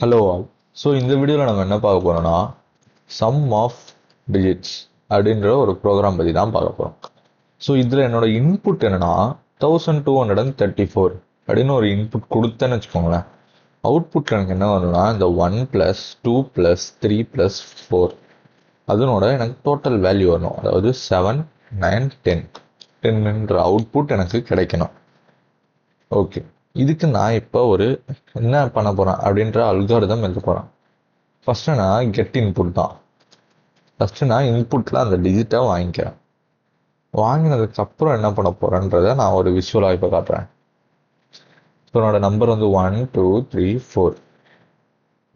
Hello all. So இந்த வீடியோவில் நம்ம என்ன பார்க்க போகிறோம்னா சம் ஆஃப் டிஜிட்ஸ் அப்படின்ற ஒரு ப்ரோக்ராம் பற்றி தான் பார்க்க போகிறோம். ஸோ இதில் என்னோட இன்புட் என்னன்னா 1234 அப்படின்னு ஒரு இன்புட் கொடுத்தேன்னு வச்சுக்கோங்களேன். அவுட்புட் எனக்கு என்ன வரும்னா இந்த 1 + 2 + 3 + 4 அதனோட எனக்கு டோட்டல் வேல்யூ வரணும். அதாவது 7 9 10 10ன்ற அவுட்புட் எனக்கு கிடைக்கணும். ஓகே, இதுக்கு நான் இப்போ ஒரு என்ன பண்ண போகிறேன் அப்படின்ற அல்காரிதம் எழுத போகிறேன். ஃபஸ்ட்டு நான் கெட் இன்புட் தான். ஃபஸ்ட்டு நான் இன்புட்டில் அந்த டிஜிட்டை வாங்கிக்கிறேன். வாங்கினதுக்கப்புறம் என்ன பண்ண போகிறேன்றதை நான் ஒரு விஷுவலாக இப்போ காட்டுறேன். ஸோ என்னோட நம்பர் வந்து 1 2 3 4.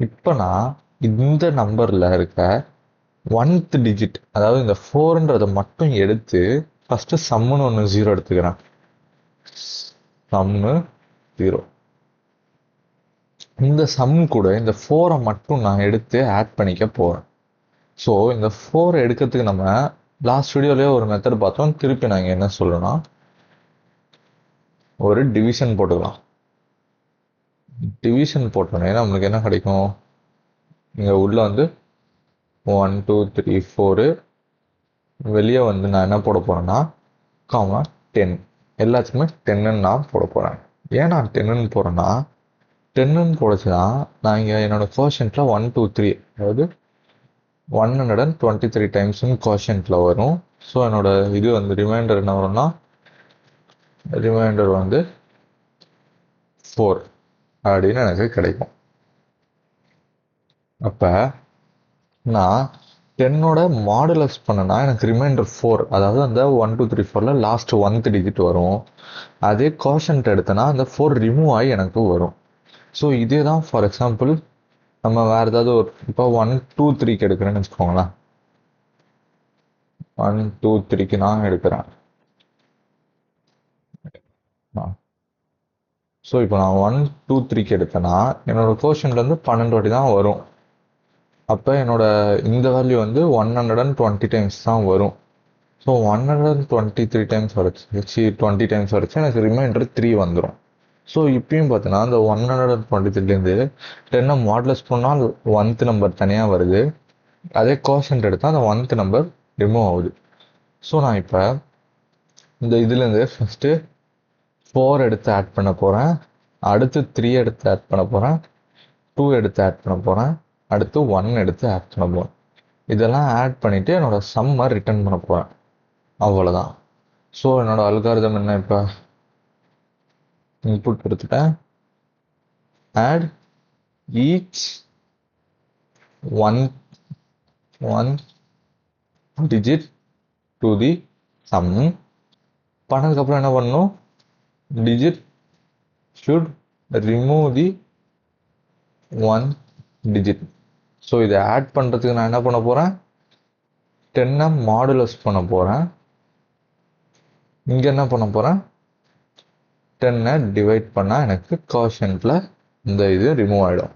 இப்போ நான் இந்த நம்பரில் இருக்க 1th டிஜிட், அதாவது இந்த 4ன்றதை மட்டும் எடுத்து ஃபஸ்ட்டு சம்முன்னு ஒன்று 0 எடுத்துக்கிறேன். சம்மு 0. இந்த சம் கூட இந்த 4 மட்டும் நான் எடுத்து ஆட் பண்ணிக்க போகிறேன். ஸோ இந்த 4 எடுக்கிறதுக்கு நம்ம லாஸ்ட் வீடியோலேயே ஒரு மெத்தட் பார்த்தோம். திருப்பி நாங்கள் என்ன சொல்லணும்னா ஒரு டிவிஷன் போட்டுக்கலாம். டிவிஷன் போட்டோன்னே நம்மளுக்கு என்ன கிடைக்கும்? இங்கே உள்ள வந்து 1 2 3 4 வெளியே வந்து நான் என்ன போட போகிறேன்னா காமா 10 எல்லாத்துக்குமே 10ன்னு நான் போட போகிறேன். ஏன் நான் 10ன்னு போகிறேன்னா 10ன்னு போடச்சுன்னா நான் இங்கே என்னோட கோஷன்ட்டில் 1 2 3 அதாவது 123 டைம்ஸ்னு கோஷன்ட்டில் வரும். ஸோ என்னோட இது வந்து ரிமைண்டர் என்ன வரும்னா ரிமைண்டர் வந்து 4 அப்படின்னு எனக்கு கிடைக்கும். அப்போ நான் 10ஓட மாடுலஸ் பண்ணனா எனக்கு ரிமைண்டர் 4, அதாவது அந்த 1 2 3 4ல் லாஸ்ட் 1th டிஜிட் வரும். அதே கோஷன்ட் எடுத்தனா அந்த 4 ரிமூவ் ஆகி எனக்கு வரும். ஸோ இதே தான் ஃபார் எக்ஸாம்பிள் நம்ம வேறு ஏதாவது ஒரு இப்போ 1 2 3க்கு எடுக்கிறேன்னு வச்சுக்கோங்களேன். 1 2 3க்கு நான் எடுக்கிறேன். ஸோ இப்போ நான் 1 2 3க்கு எடுத்தேன்னா என்னோட கோஷன்ட்லேருந்து 12 வாட்டி தான் வரும். அப்போ என்னோட இந்த வேல்யூ வந்து 120 டைம்ஸ் தான் வரும். ஸோ 123 டைம்ஸ் வரைச்சி 20 டைம்ஸ் வரைச்சி எனக்கு ரிமைண்டர் 3 வந்துடும். ஸோ இப்பயும் பார்த்தீங்கன்னா அந்த 123லேருந்து 10 மாடுலஸ் பண்ணால் 1th நம்பர் தனியாக வருது. அதே கோஷன்ட் எடுத்தால் அந்த 1th நம்பர் ரிமூவ் ஆகுது. ஸோ நான் இப்போ இந்த இதுலேருந்து ஃபஸ்ட்டு 4 எடுத்து ஆட் பண்ண போகிறேன். அடுத்து 3 எடுத்து ஆட் பண்ண போகிறேன். 2 எடுத்து ஆட் பண்ண போகிறேன். அடுத்து 1 எடுத்து ஆட் பண்ண போகிறேன். இதெல்லாம் ஆட் பண்ணிவிட்டு என்னோட சம்மை ரிட்டர்ன் பண்ண போகிறேன். அவ்வளோதான். ஸோ என்னோட அல்காரிதம் என்ன? இப்போ இன்புட் கொடுத்துட்டேன். Add each one digit to the sum. பண்ணதுக்கப்புறம் என்ன பண்ணணும்? Digit should remove the 1 digit. So இதை ஆட் பண்ணுறதுக்கு நான் என்ன பண்ண போகிறேன்? 10 மாடுலஸ் பண்ண போகிறேன். இங்கே என்ன பண்ண போகிறேன்? 10 டிவைட் பண்ணால் எனக்கு கோஷன்ட்டில் இந்த இது ரிமூவ் ஆகிடும்.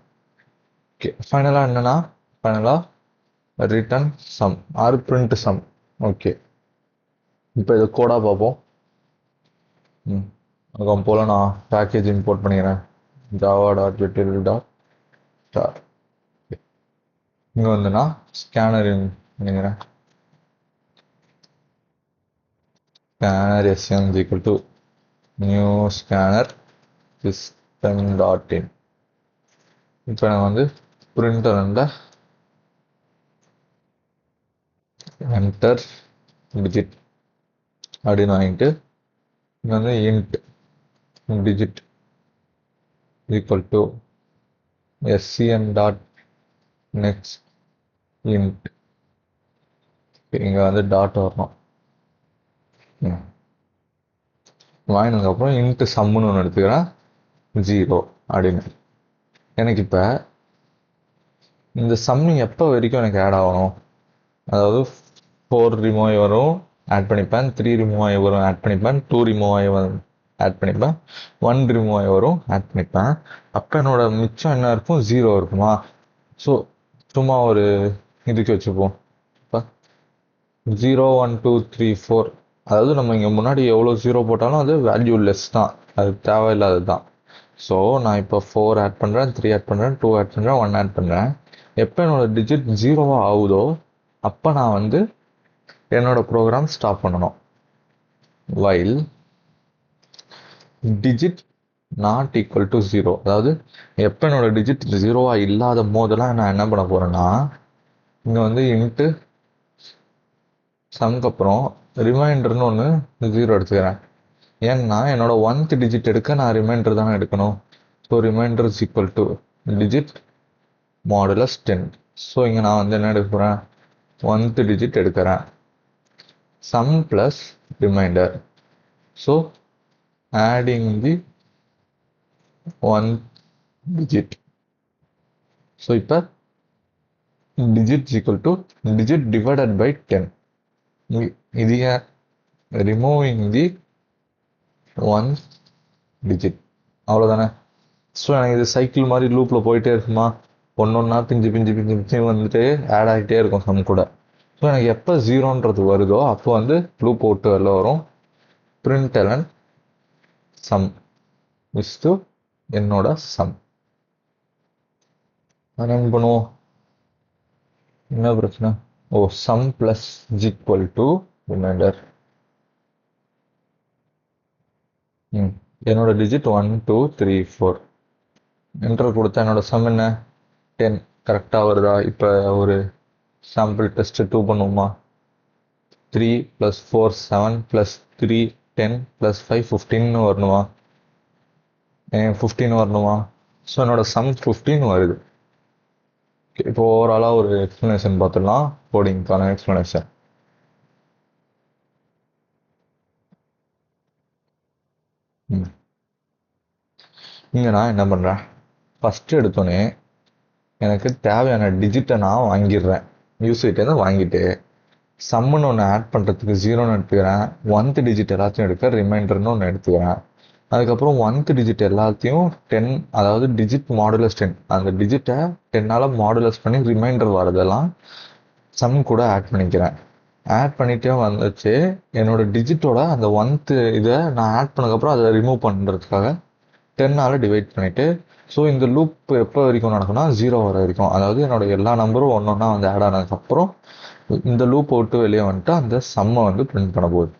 ஓகே, ஃபைனலாக என்னென்னா ஃபைனலாக return sum or print sum. Okay, இப்போ இதை கோடாக பார்ப்போம். அதுக்கு போல் நான் பேக்கேஜ் இம்போர்ட் பண்ணிக்கிறேன். java.util.star. இங்கே வந்து நான் ஸ்கேனர் பண்ணிக்கிறேன். Scanner sm = new scanner system.in. இப்போ நான் வந்து பிரிண்டரில் என்டர் டிஜிட் அப்படின்னு வாங்கிட்டு இங்கே வந்து இன்ட் டிஜிட் = scn.next int. இங்கே வந்து டாட் வரணும். வாங்கினதுக்கப்புறம் இன்ட்டு சம்முன்னு ஒன்று எடுத்துக்கிறேன் 0 அப்படின்னு. எனக்கு இப்போ இந்த சம்மு எப்போ வரைக்கும் எனக்கு ஆட் ஆகணும்? அதாவது 4 ரிமூவ் ஆகி வரும், ஆட் பண்ணிப்பேன். 3 ரிமூவ் ஆகி வரும், ஆட் பண்ணிப்பேன். 2 ரிமூவ் ஆகி வரும், ஆட் பண்ணிப்பேன். 1 ரிமூவ் ஆகி வரும், ஆட் பண்ணிப்பேன். அப்போ என்னோட மிச்சம் என்ன இருக்கும்? 0 இருக்குமா? ஸோ சும்மா ஒரு இதுக்கு வச்சுப்போம். இப்போ 0 1 2 3 4, அதாவது நம்ம இங்கே முன்னாடி எவ்வளோ 0 போட்டாலும் அது வேல்யூ லெஸ் தான், அது தேவையில்லாதது தான். ஸோ நான் இப்போ 4 ஆட் பண்ணுறேன், 3 ஆட் பண்ணுறேன், 2 ஆட் பண்ணுறேன், 1 ஆட் பண்ணுறேன். எப்போ என்னோட டிஜிட் 0 ஆகுதோ அப்போ நான் வந்து என்னோட ப்ரோக்ராம் ஸ்டாப் பண்ணணும். While digit not equal to 0, அதாவது எப்போ என்னோட டிஜிட் 0 இல்லாத போதெல்லாம் நான் என்ன பண்ண போகிறேன்னா, இங்கே வந்து இன்ட்டு சம்க்கு அப்புறம் ரிமைண்டர்னு ஒன்று 0 எடுத்துக்கிறேன். ஏன்னா என்னோட 1th டிஜிட் எடுக்க நான் ரிமைண்டர் தானே எடுக்கணும். So remainder is equal to digit modulus 10. So இங்கே நான் வந்து என்ன எடுக்க போகிறேன், 1th டிஜிட் எடுக்கிறேன், sum plus remainder. So adding the 1th digit. So இப்போ digit equal to digit divided by 10. இது ரிமூவிங் தி 1th digit. அவ்வளோதானே. ஸோ எனக்கு இது சைக்கிள் மாதிரி லூப்பில் போயிட்டே இருக்குமா, ஒன்றா பிஞ்சு பிஞ்சு பிஞ்சு பிஞ்சு வந்துட்டு ஆட் ஆகிட்டே இருக்கும் சம் கூட. ஸோ எனக்கு எப்போ 0ன்றது வருதோ அப்போ வந்து லூப் போட்டு வெளில வரும், println சம் இஸ் டு என்னோட சம். ரன் பண்ணுவோம். என்ன பிரச்சனை, oh sum plus equal to remainder. என்னோட டிஜிட் 1 2 3 4 என்டர் கொடுத்தா என்னோட சம் என்ன 10 கரெக்டாக வருதா. இப்போ ஒரு சாம்பிள் டெஸ்ட் 2 பண்ணுவோமா. 3 + 4 7 + 3 10 + 5 15 வரணுமா, 15 வரணுமா. ஸோ என்னோட சம் 15 வருது. இப்போ ஓவராலாக ஒரு எக்ஸ்ப்ளனேஷன் பார்த்துடலாம், கோடிங்க்கான எக்ஸ்ப்ளனேஷன். இங்கே நான் என்ன பண்ணுறேன், ஃபஸ்ட்டு எடுத்தோன்னே எனக்கு தேவையான டிஜிட்டை நான் வாங்கிடுறேன், யூஸ்கிட்டேருந்து வாங்கிட்டு சம்முன்னு ஒன்று ஆட் பண்ணுறதுக்கு 0ன்னு எடுத்துக்கிறேன், 1th டிஜிட் எல்லாத்தையும் எடுக்க ரிமைண்டர்னு ஒன்று எடுத்துக்கிறேன். அதுக்கப்புறம் 1th டிஜிட் எல்லாத்தையும் 10, அதாவது டிஜிட் மாடுலஸ் 10, அந்த டிஜிட்டை 10ஆல் மாடுலஸ் பண்ணி ரிமைண்டர் வரதெல்லாம் சம் கூட ஆட் பண்ணிக்கிறேன். ஆட் பண்ணிகிட்டே வந்துச்சு என்னோட டிஜிட்டோட அந்த 1th இதை நான் ஆட் பண்ணதுக்கப்புறம் அதை ரிமூவ் பண்ணுறதுக்காக 10ஆல் டிவைட் பண்ணிவிட்டு, ஸோ இந்த லூப் எப்போ வரைக்கும் நடக்கும்னா 0 வர வரைக்கும், அதாவது என்னோட எல்லா நம்பரும் ஒன்றா வந்து ஆட் ஆனதுக்கப்புறம் இந்த லூப் விட்டு வெளியே வந்துட்டு அந்த சம்மை வந்து பிரிண்ட் பண்ண போகுது.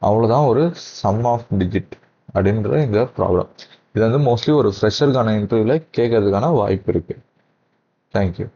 அவ்வளோதான் ஒரு சம் ஆஃப் டிஜிட் அப்படின்ற இந்த ப்ராப்ளம். இது வந்து மோஸ்ட்லி ஒரு ஃப்ரெஷருக்கான இன்டர்வியூவில் கேட்கறதுக்கான வாய்ப்பு இருக்குது. தேங்க்யூ.